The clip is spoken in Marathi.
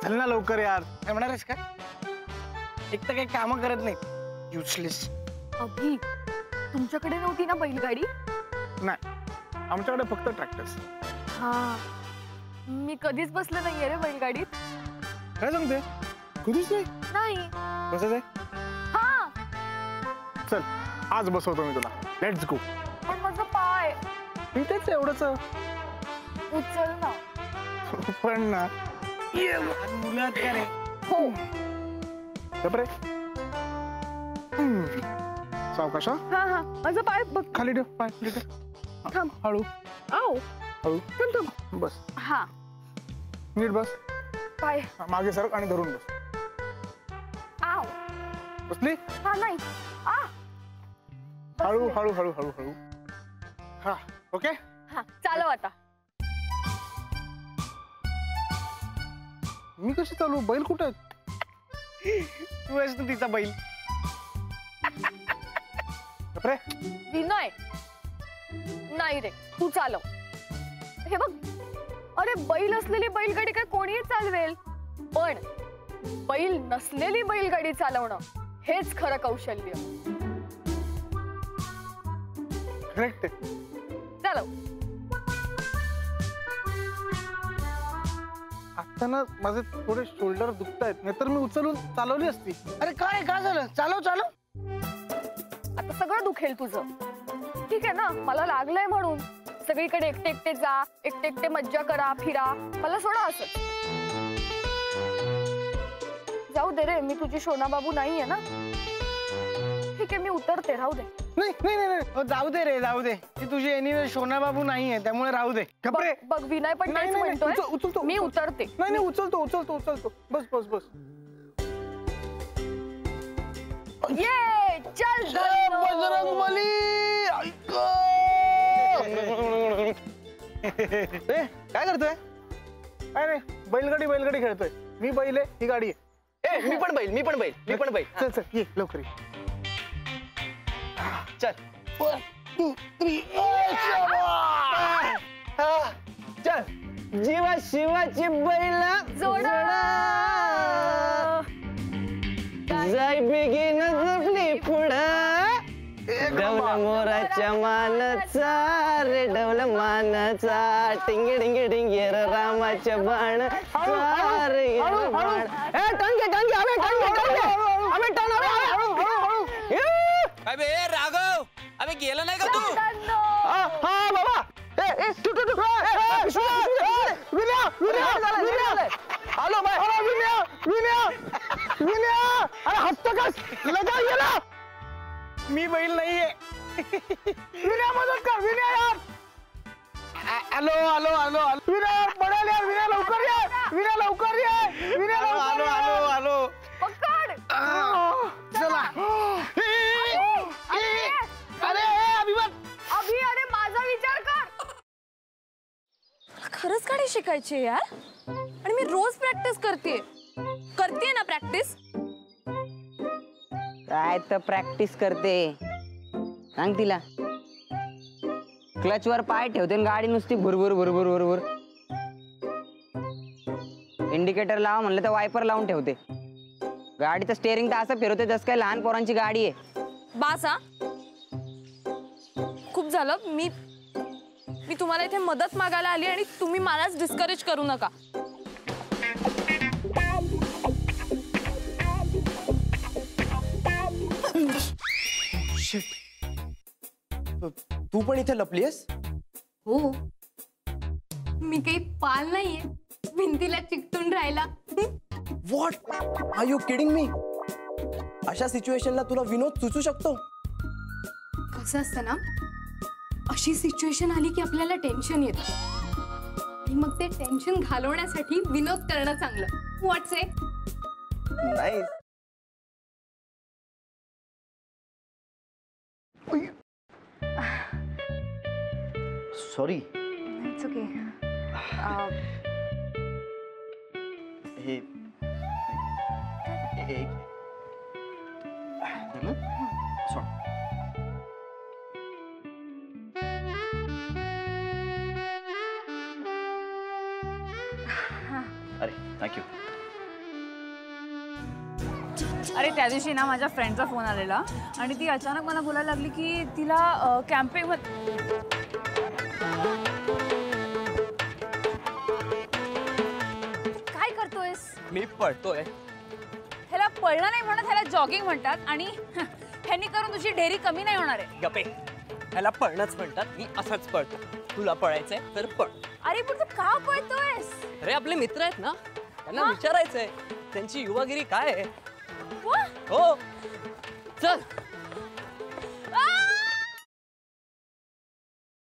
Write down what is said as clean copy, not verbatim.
चल ना लवकर यार. काय म्हणणार आहेस का? एक तर काही काम करत नाही, युजलेस. अभि, तुमच्याकडे नव्हती ना बैलगाडी? नाही, आमच्याकडे फक्त ट्रॅक्टर्स. हा, मी कधीच बसले नाहीये रे बैलगाडीत. काय सांगते? कधीच नाही. कसं आहे? हा. चल आज बसवतो मी तुला. Let's go. पण माझा पाय. तेच एवढंच. उचल ना. पण ना मुलं का रे? हो. रे सावकाश. हा हा, माझा पाय बघ. खाली ठेव, पाय खाली ठेव. थांब. हळू आओ. हळू. थांब थांब. बस. हा. नीट बस. पाय मागे सरक आणि धरून बस. आओ. बसली? हा नाही. आ. हळू हळू हळू हळू हळू. हा ओके. हा चालव आता. मी कशी चालू? बैल कुठे आहेत? तू आहेस ना तिचा बैल. रे विनय, नाही रे, तू चालव. हे बघ, अरे बैल असलेली बैलगाडी काय कोणीही चालवेल, पण बैल नसलेली बैलगाडी चालवणं हेच खरं कौशल्य. करेक्ट. चालव. आता ना माझे थोडे शोल्डर दुखतायत, नाहीतर मी उचलून चालवली असती. अरे काय काय झालं? चालव चालव. आता सगळं दुखेल तुझं. ठीक आहे ना, मला लागलंय म्हणून सगळीकडे एकटे एकटे जा, एकटे एकटे मज्जा करा, फिरा, मला सोडा असं. जाऊ दे रे, मी तुझी शोना बाबू नाहीये ना. ठीक आहे, मी उतरते, राहू दे. नाही नाही नाही, जाऊ दे रे, जाऊ दे. ती तुझी एनिवे शोना बाबू नाहीये, त्यामुळे राहू दे. बघ बघ, विनय पण तेच म्हणतोय. उचलतो, मी उतरते. नाही नाही, उचलतो उचलतो उचलतो. बस बस बस. ये चल बजरंगबली. काय करतोय? काय नाही, बैलगाडी बैलगाडी खेळतोय. मी बैल आहे, ही गाडी आहे. मी पण बैल, मी पण बैल, मी पण बैल. चल चल ये लवकर ये. चल. 1 2 3. चल. जीवा शिवाची बैल जोडा. जाय बेगीन जपली पुढं. डवल मोराच्या मानाचा रे, डवल मानाचा. टिंग टिंग टिंगेर रामाच्या बाण. अबे राघव, अबे गेला नाही का तू? हा बाबा. आलो बाय. विनया विनया विनया. अरे हसतो कस? लगा गेला. मी बैल नाहीये. विनया मदत कर. विनया यार. आलो आलो आलो आलो. विनया पडेल यार. विनया लवकर ये. विनया लवकर ये. विनया आलो आलो आलो. पकड. चला. अरे अभिमान. अभि, अरे माझा विचार कर. खरंच गाडी शिकायची यार, आणि मी रोज प्रॅक्टिस करते ना. प्रॅक्टिस काय तर प्रॅक्टिस करते. सांग तिला. क्लच वर पाय ठेवते, गाडी नुसती भुरभुर भुरभुर भुरभुर. इंडिकेटर लावा म्हणलं तर वायपर लावून ठेवते. गाडीचं स्टेअरिंग तर असं फिरवते जसं काय लहान पोरांची गाडी आहे. बासा, खूप झालं. मी तुम्हाला इथे मदत मागायला आली आणि तुम्ही मलाच डिस्करेज करू नका. तू पण इथे लपलीस? हो, मी काही पाल नाहीये भिंतीला चिकटून राहिला. What are you kidding me? अशा सिच्युएशनला तुला विनोद सुचू शकतो? कसं असतं ना, अशी सिच्युएशन आली की आपल्याला टेन्शन येतं, आणि मग ते टेन्शन घालवण्यासाठी विनोद करणं चांगलं. व्हॉट्स इट? नाही. सॉरी. It's okay. हे अरे थँक्यू. अरे त्या दिवशी ना माझ्या फ्रेंडचा फोन आलेला आणि ती अचानक मला बोलायला लागली की तिला कॅम्पिंग काय करतोयस? मी पळतोय. ह्याला पळणं नाही म्हणत, ह्याला जॉगिंग म्हणतात आणि ह्यांनी करून तुझी ढेरी कमी नाही होणार आहे. गपे, ह्याला पळणंच म्हणतात. मी असंच पळतो. तुला पळायचंय तर पळ. अरे पण तू का पळतोयस? अरे आपले मित्र आहेत ना, त्यांना विचारायचंय त्यांची युवागिरी काय आहे. वा, हो चल.